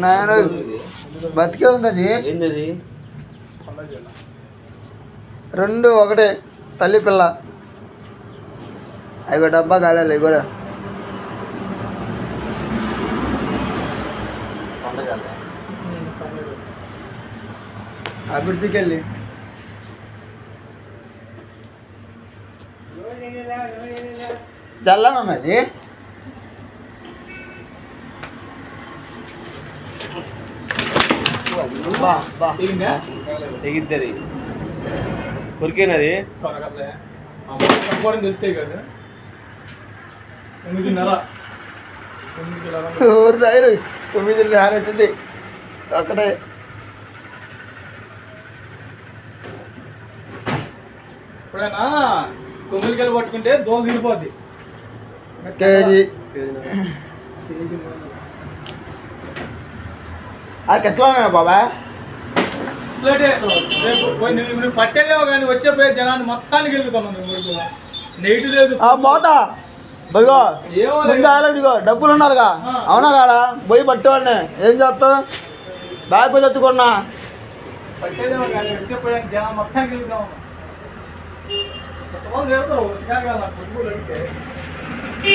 నాయన బతికే ఉంది అది. ఏంది? 2 ఒకటే తల్లి పిల్ల. అయ్యో డబ్బా కాలేదు ఇగోరా. అభివృద్ధికి వెళ్ళి చల్లనది. తెగిద్దది కొరికేనది. తెలుస్తాయి కదా 9:30 9:30 వచ్చింది అక్కడే. ఇప్పుడైనా కొమ్మిలికెళ్ళి పట్టుకుంటే దోలు తీరిపోద్ది. కేజీ కెస్లోనే బాబా. నువ్వు పట్టేదేమో కానీ వచ్చే పోయే జనాన్ని మొత్తానికి వెళ్తున్నావు. నెగిటివ్ లేదు మోతా బయో ముందు డబ్బులు ఉన్నారుగా. అవునా కాడా? పోయి పట్టేవాడిని ఏం చేస్తావు? బ్యాగ్ తెచ్చుకున్నా పట్టేదేమో కానీ వచ్చే పోయే జనాన్ని మొత్తానికి వెళ్తాము. కొంతమంది వెళ్తారు.